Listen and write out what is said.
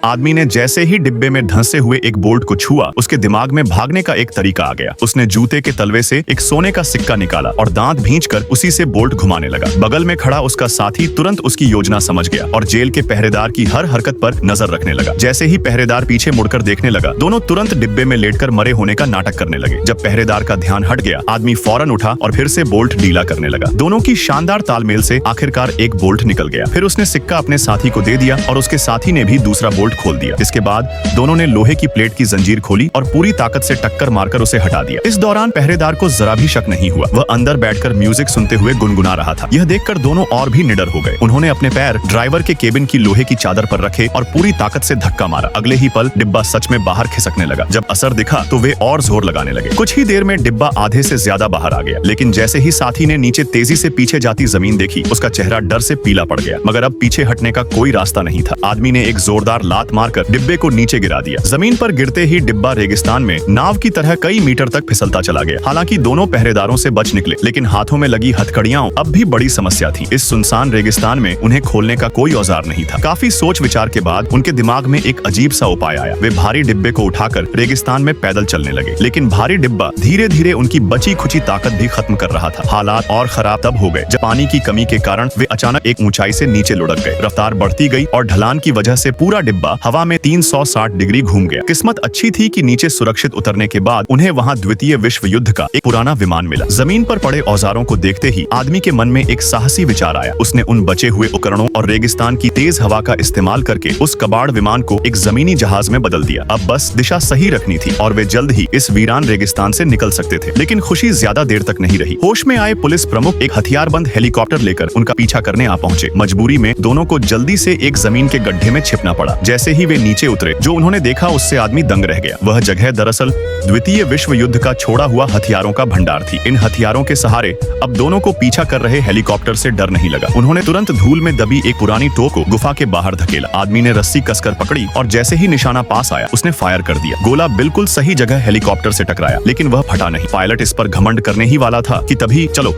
आदमी ने जैसे ही डिब्बे में धंसे हुए एक बोल्ट को छुआ, उसके दिमाग में भागने का एक तरीका आ गया। उसने जूते के तलवे से एक सोने का सिक्का निकाला और दांत भींचकर उसी से बोल्ट घुमाने लगा। बगल में खड़ा उसका साथी तुरंत उसकी योजना समझ गया और जेल के पहरेदार की हर हरकत पर नजर रखने लगा। जैसे ही पहरेदार पीछे मुड़कर देखने लगा, दोनों तुरंत डिब्बे में लेटकर मरे होने का नाटक करने लगे। जब पहरेदार का ध्यान हट गया, आदमी फौरन उठा और फिर से बोल्ट ढीला करने लगा। दोनों की शानदार तालमेल से आखिरकार एक बोल्ट निकल गया। फिर उसने सिक्का अपने साथी को दे दिया और उसके साथी ने भी दूसरा बोल्ट खोल दिया। इसके बाद दोनों ने लोहे की प्लेट की जंजीर खोली और पूरी ताकत से टक्कर मारकर उसे हटा दिया। इस दौरान पहरेदार को जरा भी शक नहीं हुआ। वह अंदर बैठकर म्यूजिक सुनते हुए गुनगुना रहा था। यह देखकर दोनों और भी निडर हो गए। उन्होंने अपने पैर ड्राइवर के केबिन की लोहे की चादर पर रखे और पूरी ताकत से धक्का मारा। अगले ही पल डिब्बा सच में बाहर खिसकने लगा। जब असर दिखा तो वे और जोर लगाने लगे। कुछ ही देर में डिब्बा आधे से ज्यादा बाहर आ गया, लेकिन जैसे ही साथी ने नीचे तेजी से पीछे जाती जमीन देखी, उसका चेहरा डर से पीला पड़ गया। मगर अब पीछे हटने का कोई रास्ता नहीं था। आदमी ने एक जोरदार लात मारकर डिब्बे को नीचे गिरा दिया। जमीन पर गिरते ही डिब्बा रेगिस्तान में नाव की तरह कई मीटर तक फिसलता चला गया। हालांकि दोनों पहरेदारों से बच निकले, लेकिन हाथों में लगी हथकड़ियां अब भी बड़ी समस्या थी। इस सुनसान रेगिस्तान में उन्हें खोलने का कोई औजार नहीं था। काफी सोच विचार के बाद उनके दिमाग में एक अजीब सा उपाय आया। वे भारी डिब्बे को उठाकर रेगिस्तान में पैदल चलने लगे, लेकिन भारी डिब्बा धीरे धीरे उनकी बची खुची ताकत भी खत्म कर रहा था। हालात और खराब तब हो गए जब पानी की कमी के कारण वे अचानक एक ऊंचाई से नीचे लुढ़क गए। रफ्तार बढ़ती गई और ढलान की वजह से पूरा डिब्बा हवा में 360 डिग्री घूम गया। किस्मत अच्छी थी कि नीचे सुरक्षित उतरने के बाद उन्हें वहां द्वितीय विश्व युद्ध का एक पुराना विमान मिला। जमीन पर पड़े औजारों को देखते ही आदमी के मन में एक साहसी विचार आया। उसने उन बचे हुए उपकरणों और रेगिस्तान की तेज हवा का इस्तेमाल करके उस कबाड़ विमान को एक जमीनी जहाज में बदल दिया। अब बस दिशा सही रखनी थी और वे जल्द ही इस वीरान रेगिस्तान से निकल सकते थे। लेकिन खुशी ज्यादा देर तक नहीं रही। होश में आए पुलिस प्रमुख एक हथियारबंद हेलीकॉप्टर लेकर उनका पीछा करने आ पहुंचे। मजबूरी में दोनों को जल्दी से एक जमीन के गड्ढे में छिपना पड़ा। जैसे ही वे नीचे उतरे, जो उन्होंने देखा उससे आदमी दंग रह गया। वह जगह दरअसल द्वितीय विश्व युद्ध का छोड़ा हुआ हथियारों का भंडार थी। इन हथियारों के सहारे अब दोनों को पीछा कर रहे हेलीकॉप्टर से डर नहीं लगा। उन्होंने तुरंत धूल में दबी एक पुरानी टोक को गुफा के बाहर धकेला। आदमी ने रस्सी कसकर पकड़ी और जैसे ही निशाना पास आया, उसने फायर कर दिया। गोला बिल्कुल सही जगह हेलीकॉप्टर से टकराया, लेकिन वह फटा नहीं। पायलट इस पर घमंड करने ही वाला था कि तभी चलो